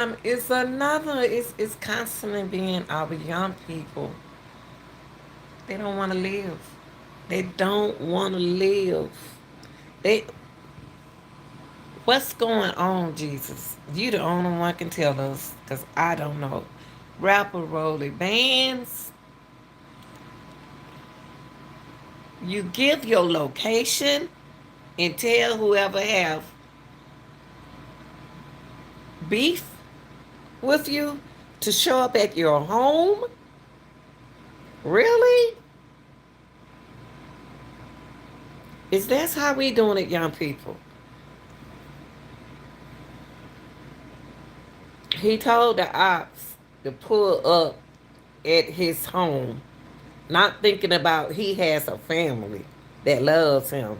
It's constantly being our young people. They don't want to live. They don't want to live. They, what's going on, Jesus? You the only one can tell us, because I don't know. Rapper Rollie bands, you give your location and tell whoever have beef with you to show up at your home? Really? Is that how we doing it, young people? He told the ops to pull up at his home, not thinking about he has a family that loves him.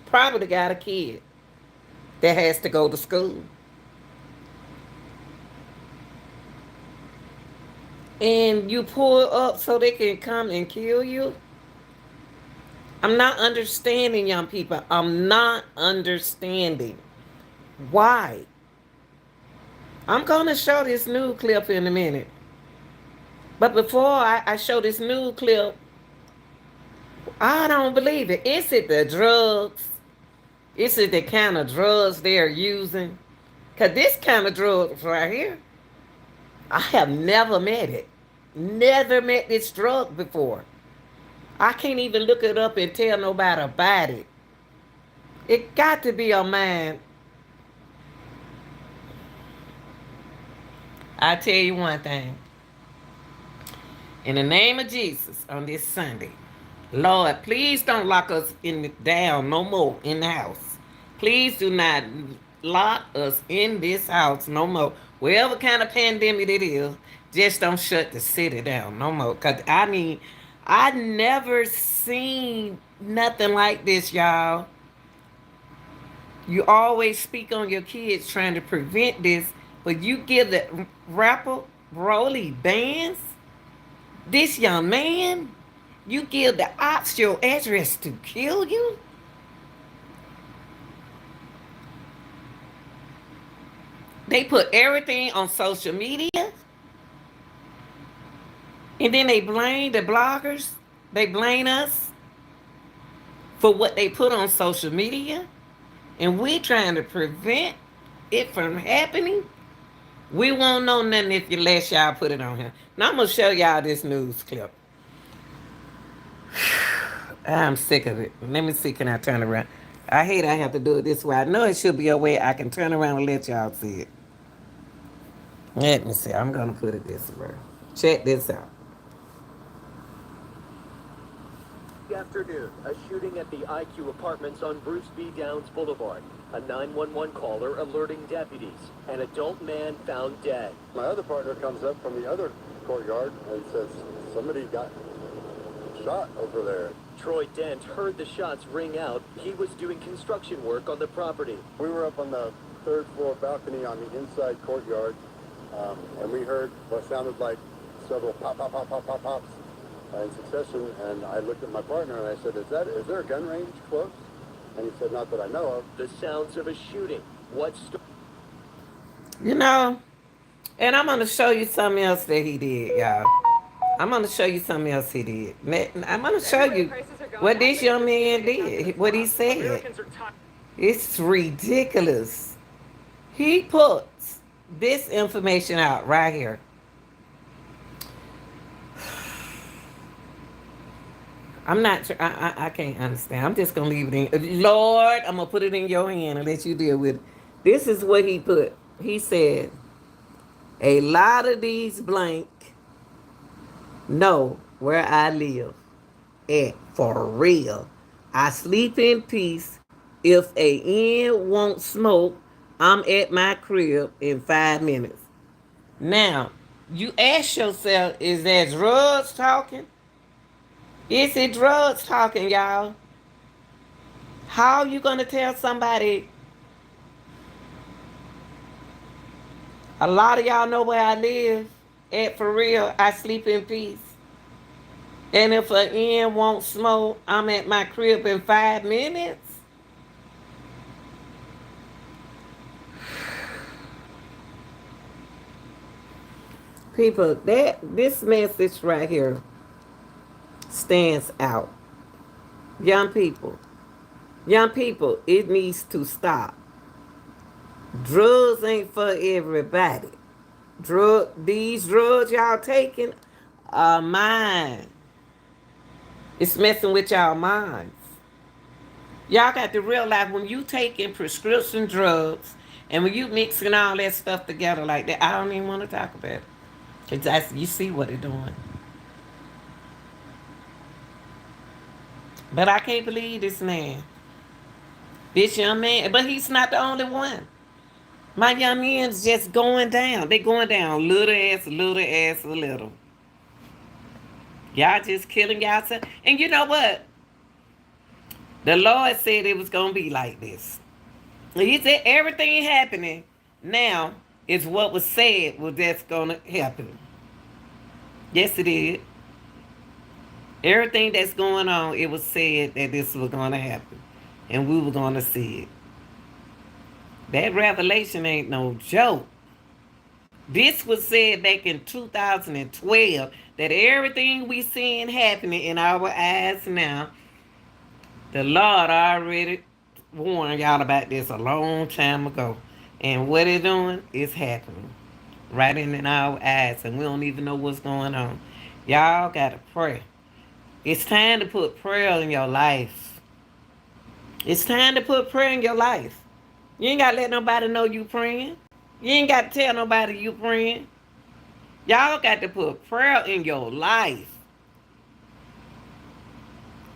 Probably got a kid that has to go to school. And you pull up so they can come and kill you? I'm not understanding, young people. I'm not understanding. Why? I'm going to show this new clip in a minute. But before I show this new clip, I don't believe it. Is it the drugs? Is it the kind of drugs they're using? Because this kind of drugs right here, I have never met it. Never met this drug before. I can't even look it up and tell nobody about it. It got to be a man. I tell you one thing. In the name of Jesus, on this Sunday, Lord, please don't lock us down no more in the house. Please do not lock us in this house no more. Whatever kind of pandemic it is, just don't shut the city down no more. Cause I never seen nothing like this, y'all. You always speak on your kids trying to prevent this, but you give the rapper Rollie bands, this young man, you give the ops your address to kill you? They put everything on social media and then they blame the bloggers. They blame us for what they put on social media. And we trying to prevent it from happening. We won't know nothing if you let y'all put it on here. Now I'm going to show y'all this news clip. I'm sick of it. Let me see, can I turn around? I hate I have to do it this way. I know it should be a way I can turn around and let y'all see it. Let me see. I'm going to put it this way. Check this out. Afternoon, a shooting at the IQ apartments on Bruce B. Downs Boulevard. A 911 caller alerting deputies. An adult man found dead. My other partner comes up from the other courtyard and says, somebody got shot over there. Troy Dent heard the shots ring out. He was doing construction work on the property. We were up on the third floor balcony on the inside courtyard, and we heard what sounded like several pop, pop, pop, pop, pop, pops in succession. And I looked at my partner and I said, is there a gun range close? And he said, not that I know of. The sounds of a shooting. You know, and I'm going to show you something else that he did, y'all. I'm going to show you something else he did. I'm going to show you what this young man did, what he said. It's ridiculous. He puts this information out right here. I'm not sure. I can't understand. I'm just going to leave it in. Lord, I'm going to put it in your hand and let you deal with it. This is what he put. He said, a lot of these blank know where I live at for real. I sleep in peace. If a end won't smoke, I'm at my crib in 5 minutes. Now, you ask yourself, is that drugs talking? Is it drugs talking, y'all? How you gonna tell somebody? A lot of y'all know where I live at for real. I sleep in peace. And if an end won't smoke, I'm at my crib in 5 minutes. People, that this message right here stands out. Young people, young people, it needs to stop. Drugs ain't for everybody. These drugs y'all taking are mine. It's messing with y'all minds. Y'all got to realize when you taking prescription drugs and when you mixing all that stuff together like that, I don't even want to talk about it. Cause you see what it doing. But I can't believe this man, this young man. But he's not the only one. My young men's just going down. They going down little as little. Y'all just killing yourself. And you know what? The Lord said it was gonna be like this. He said everything happening now is what was said was that's gonna happen. Yes, it is. Everything that's going on, it was said that this was gonna happen. And we were gonna see it. That revelation ain't no joke. This was said back in 2012 that everything we seeing happening in our eyes now, the Lord already warned y'all about this a long time ago. And what it's doing is happening right in our eyes, and we don't even know what's going on. Y'all gotta pray. It's time to put prayer in your life. It's time to put prayer in your life. You ain't gotta let nobody know you praying. You ain't gotta tell nobody you praying. Y'all got to put prayer in your life.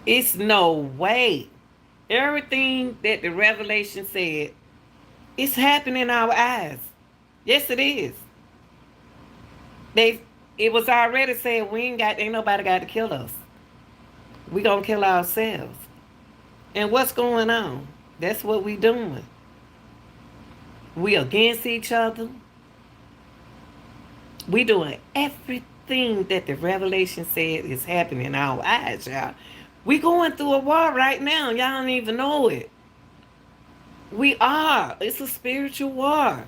It's no way. Everything that the revelation said, it's happening in our eyes. Yes, it is. They it was already said ain't nobody got to kill us. We gonna kill ourselves. And what's going on? That's what we doing. We against each other. We doing everything that the revelation said is happening in our eyes, y'all. We going through a war right now. Y'all don't even know it. We are. It's a spiritual war.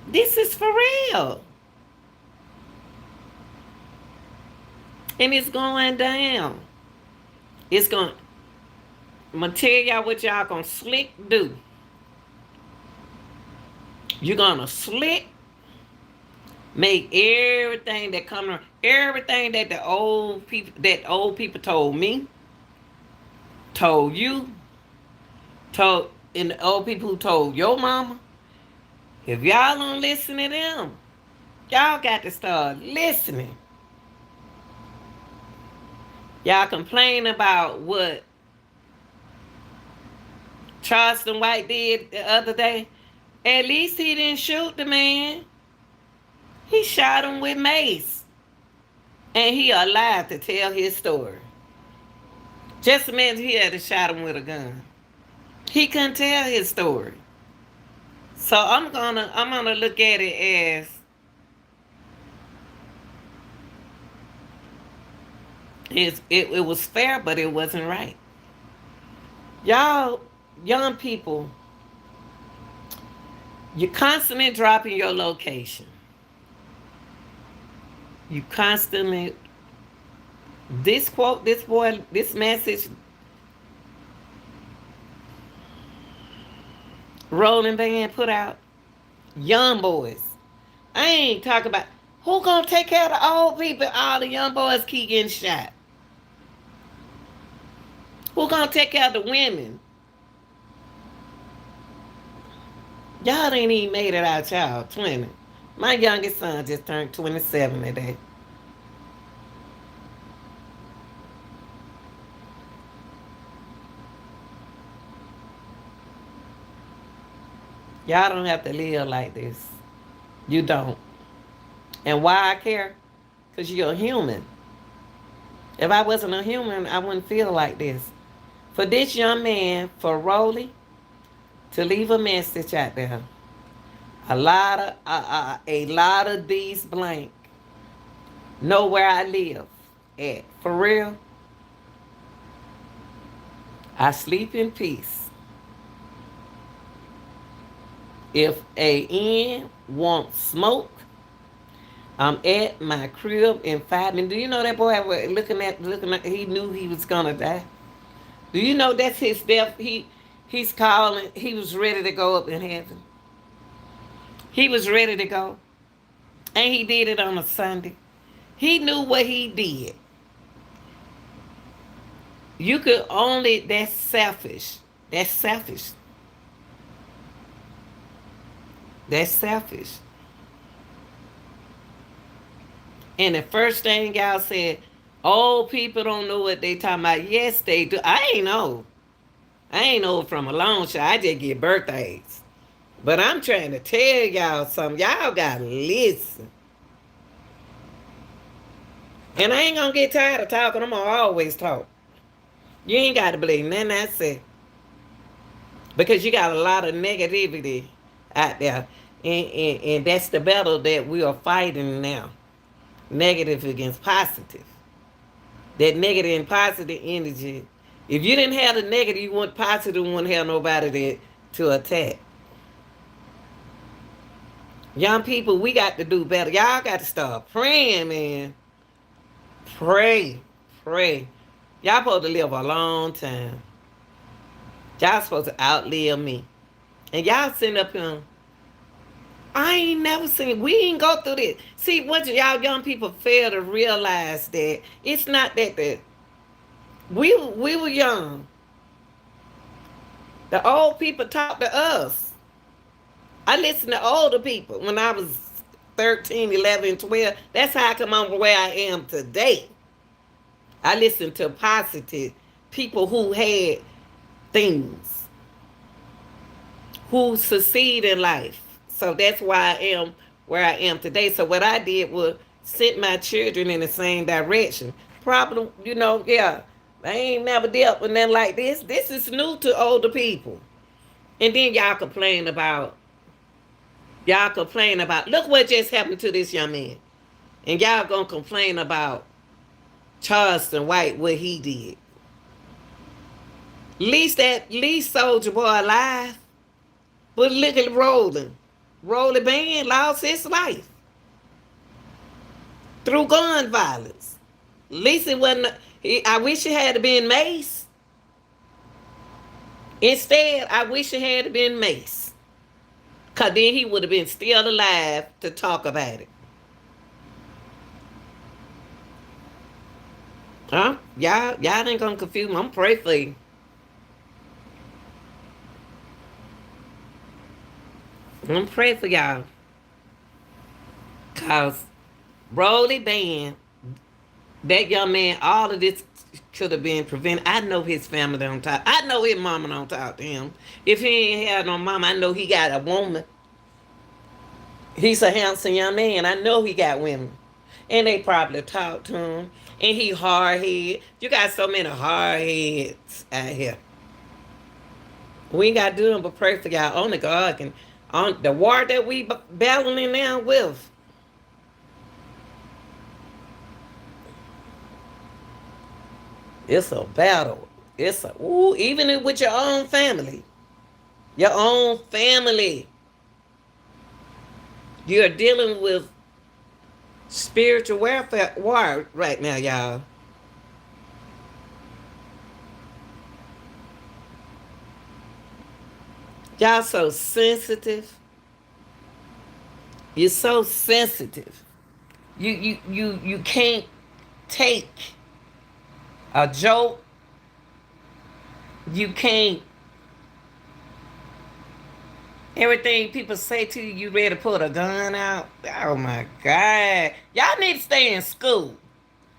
This is for real. And it's going down. I'm going to tell y'all what y'all going to slick do. You're going to slick make everything that come around, everything that the old people told me, told you, and the old people who told your mama. If y'all don't listen to them, y'all got to start listening. Y'all complain about what Charleston White did the other day. At least he didn't shoot the man. He shot him with mace. And he alive to tell his story. Just imagine he had to shot him with a gun. He couldn't tell his story. So I'm gonna look at it as it was fair, but it wasn't right. Y'all, young people, you're constantly dropping your location. You constantly, this quote, this boy, this message, Rolling Band put out, young boys. I ain't talking about who gonna take care of the old people. All the young boys keep getting shot. Who gonna take care of the women? Y'all ain't even made it out, y'all. 20. My youngest son just turned 27 today. Y'all don't have to live like this. You don't. And why I care? Because you're a human. If I wasn't a human, I wouldn't feel like this. For this young man, for Rollie, to leave a message out there, a lot of these blank know where I live at. For real, I sleep in peace. If a N wants smoke, I'm at my crib in 5 minutes. Do you know that boy was looking at, he knew he was gonna die? Do you know that's his death? He's calling, he was ready to go up in heaven. He was ready to go. And he did it on a Sunday. He knew what he did. You could only, that's selfish. That's selfish. That's selfish. And the first thing y'all said, old people don't know what they talking about. Yes, they do. I ain't know. I ain't know from a long shot. I just get birthdays. But I'm trying to tell y'all something. Y'all gotta listen. And I ain't gonna get tired of talking. I'm gonna always talk. You ain't gotta believe nothing I say. Because you got a lot of negativity out there. And that's the battle that we are fighting now. Negative against positive. That negative and positive energy. If you didn't have the negative, you want positive, you wouldn't have nobody to attack. Young people, we got to do better. Y'all got to start praying, man. Pray. Pray. Y'all supposed to live a long time. Y'all supposed to outlive me. And y'all sitting up here, I ain't never seen, we ain't go through this. See, what y'all young people fail to realize that it's not that we were young. The old people talked to us. I listened to older people when I was 13, 11, 12. That's how I come on where I am today. I listened to positive people who had things, who succeed in life. So that's why I am where I am today. So what I did was sent my children in the same direction. Problem, yeah, I ain't never dealt with nothing like this. This is new to older people. And then y'all complain about, look what just happened to this young man. And y'all gonna complain about Charleston White, what he did. Least Soldier Boy alive. But look at Rolling. Rollie Band lost his life through gun violence. At least it wasn't. I wish it had been Mace. Instead, I wish it had been Mace. Because then he would have been still alive to talk about it. Huh? Y'all ain't gonna confuse me. I'm praying for you. I'm praying for y'all. Cause Rollie Band, that young man, all of this could have been prevented. I know his family don't talk. I know his mama don't talk to him. If he ain't had no mama, I know he got a woman. He's a handsome young man. I know he got women. And they probably talk to him. And he hard head. You got so many hard heads out here. We ain't got to do nothing but pray for y'all. Only God can. On the war that we battling now with. It's a battle. Even with your own family. Your own family. You're dealing with spiritual warfare war right now, y'all. Y'all so sensitive. You're so sensitive. You can't take a joke. You can't. Everything people say to you, you ready to put a gun out. Oh my God. Y'all need to stay in school.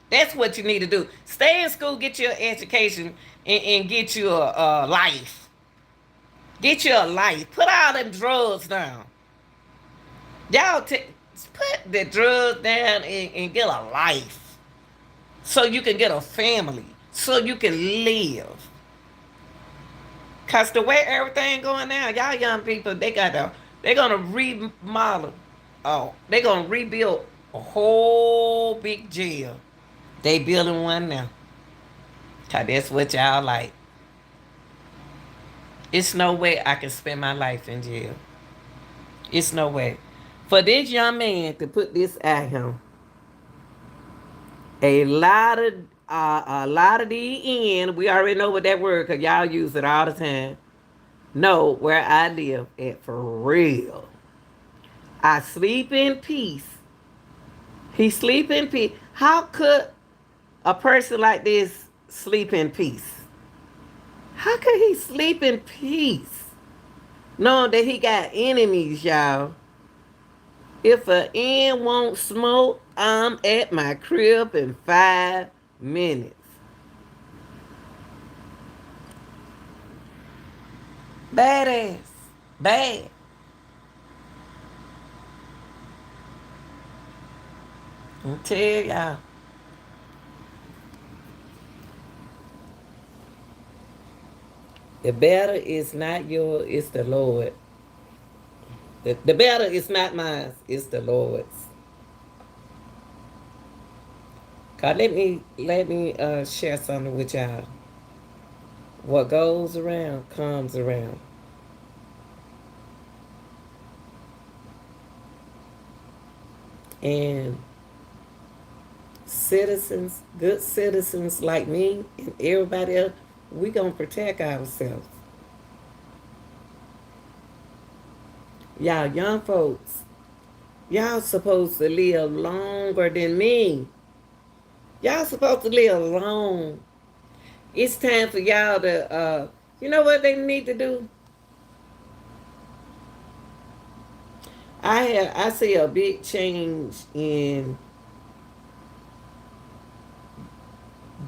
That's what you need to do. Stay in school, get your education, and get you a life. Get you a life. Put all them drugs down. Y'all put the drugs down and get a life. So you can get a family. So you can live. Cause the way everything going now, y'all young people, they're gonna remodel. Oh, they're gonna rebuild a whole big jail. They building one now. Cause that's what y'all like. It's no way I can spend my life in jail. It's no way. For this young man to put this at him, a lot of the end, we already know what that word because y'all use it all the time. Know where I live at for real. I sleep in peace. He sleep in peace. How could a person like this sleep in peace? How could he sleep in peace? Knowing that he got enemies, y'all. If an end won't smoke, I'm at my crib in 5 minutes. Badass. Bad. I tell y'all. The battle is not yours, it's the Lord. The battle is not mine, it's the Lord's. God, let me share something with y'all. What goes around comes around. And citizens, good citizens like me and everybody else, we gonna protect ourselves. Y'all young folks, y'all supposed to live longer than me. Y'all supposed to live long. It's time for y'all to you know what they need to do? I see a big change in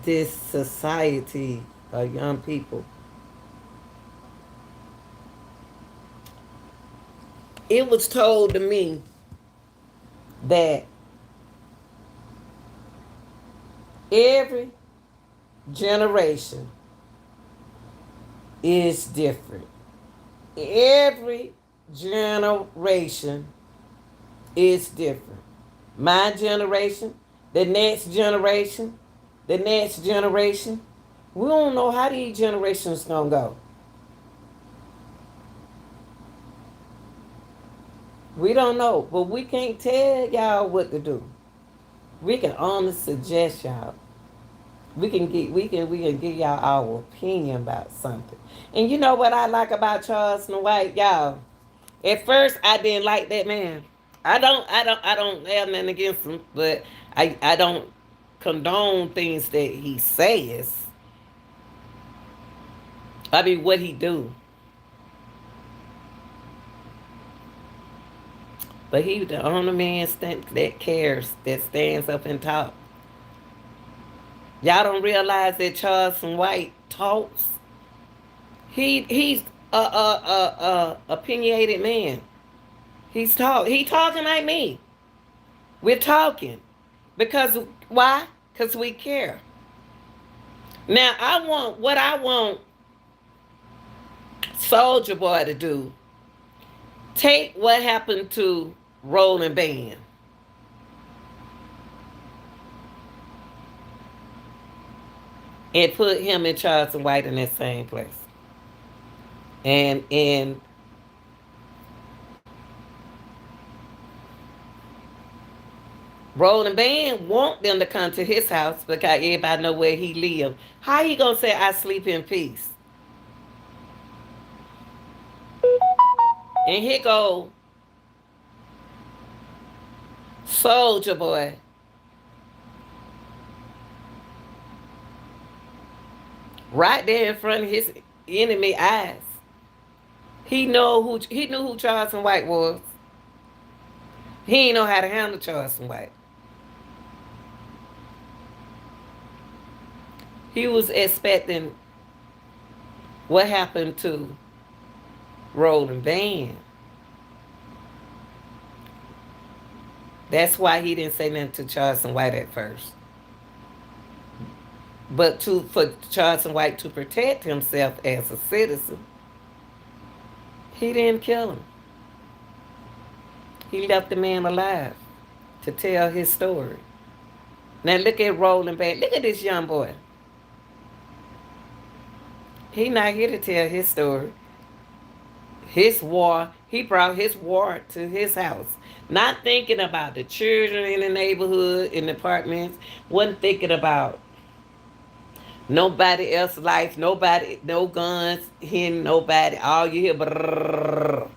this society of young people. It was told to me that every generation is different. Every generation is different. My generation, the next generation, the next generation. We don't know how these generations gonna go. We don't know, but we can't tell y'all what to do. We can only suggest y'all. We can give y'all our opinion about something. And you know what I like about Charles and White, y'all? At first I didn't like that man. I don't have nothing against him, but I don't condone things that he says. I mean what he do. But he the only man that cares, that stands up and talks. Y'all don't realize that Charles and White talks. He's a opinionated man. He talking like me. We're talking because why? Because we care. Now I want Soldier Boy to do. Take what happened to Rolling Band and put him and Charles and White in that same place. And Rolling Band want them to come to his house because everybody know where he live. How he gonna say I sleep in peace? And here go Soldier Boy right there in front of his enemy eyes. He knew who Charles and White was. He ain't know how to handle Charles and White. He was expecting what happened to Rolling Band. That's why he didn't say nothing to Charles and White at first. But for Charles and White to protect himself as a citizen, he didn't kill him. He left the man alive to tell his story. Now look at Rolling Band. Look at this young boy. He not here to tell his story. His war. He brought his war to his house. Not thinking about the children in the neighborhood, in the apartments. Wasn't thinking about nobody else's life. Nobody, no guns hitting nobody. All you hear, brrrr,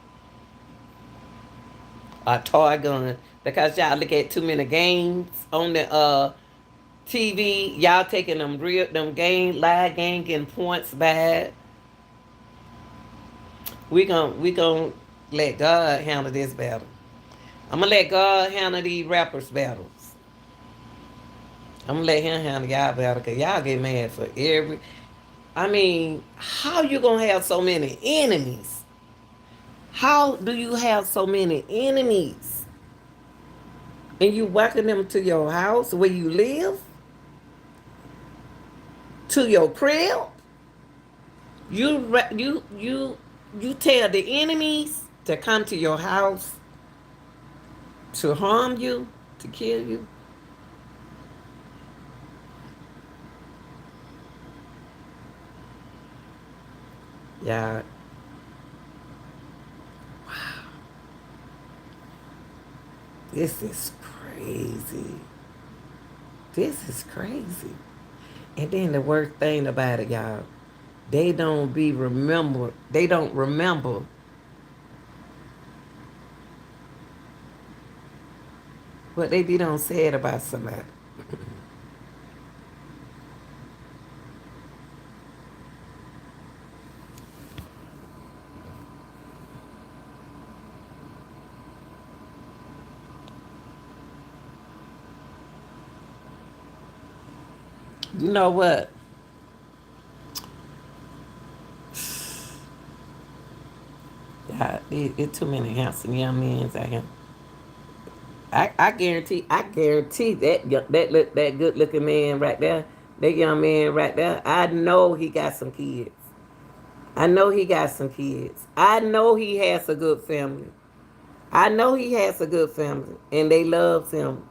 a toy gun. Because y'all look at too many games on the TV. Y'all taking them real them game live game getting points bad. We gon' let God handle this battle. I'm gonna let God handle these rappers battles. I'm gonna let him handle y'all battle because y'all get mad for every. I mean, how you gonna have so many enemies? How do you have so many enemies? And you welcome them to your house where you live, to your crib. You tell the enemies to come to your house to harm you, to kill you. Yeah, this is crazy. This is crazy. And then the worst thing about it, y'all, they don't be remember. They don't remember what they be done said about somebody. You know what? Yeah, it too many handsome young men out here. I guarantee that good looking man right there, that young man right there. I know he got some kids. I know he got some kids. I know he has a good family. I know he has a good family, and they love him.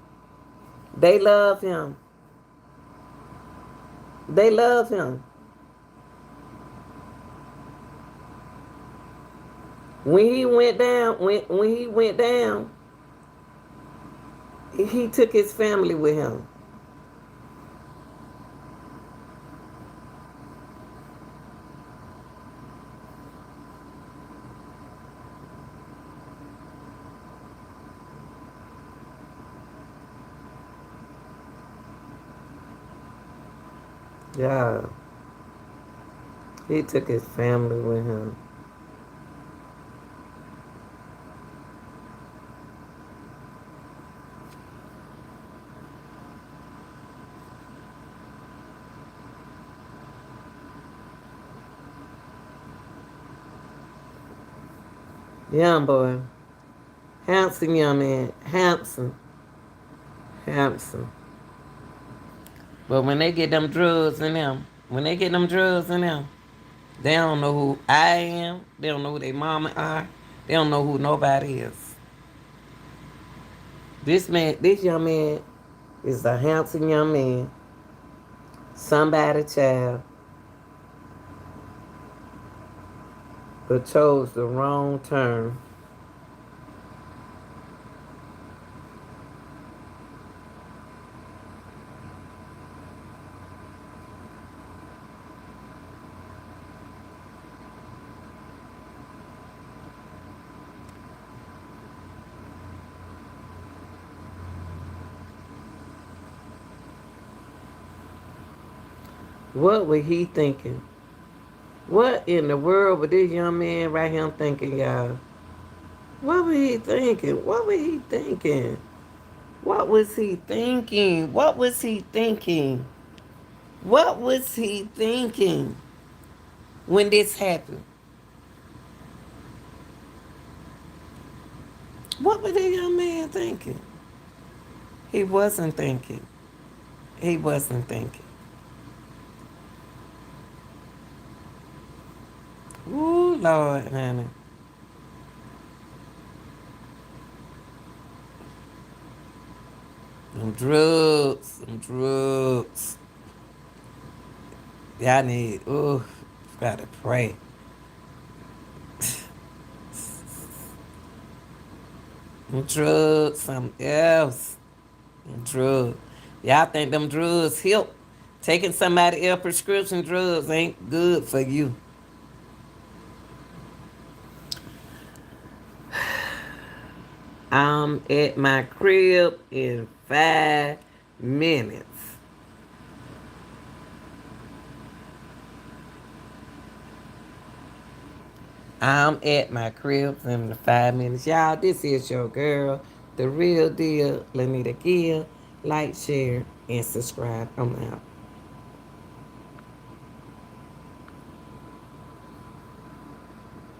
They love him. They love him. When he went down, he took his family with him. Yeah, he took his family with him. Young boy, handsome young man, handsome, handsome. But when they get them drugs in them, when they get them drugs in them, they don't know who I am. They don't know who their mama are. They don't know who nobody is. This young man is a handsome young man, somebody child, but chose the wrong turn. What was he thinking? What in the world was this young man right here thinking, y'all? What was he thinking? What was he thinking? What was he thinking? What was he thinking? What was he thinking when this happened? What was the young man thinking? He wasn't thinking. He wasn't thinking. Ooh, Lord, honey. Them drugs. Them drugs. Y'all need, ooh, gotta pray. Drugs, something else. Drugs. Y'all think them drugs help? Taking somebody else's prescription drugs ain't good for you. I'm at my crib in 5 minutes. I'm at my crib in the 5 minutes. Y'all, this is your girl, the real deal, Lanita Gill. Like, share, and subscribe. I'm out.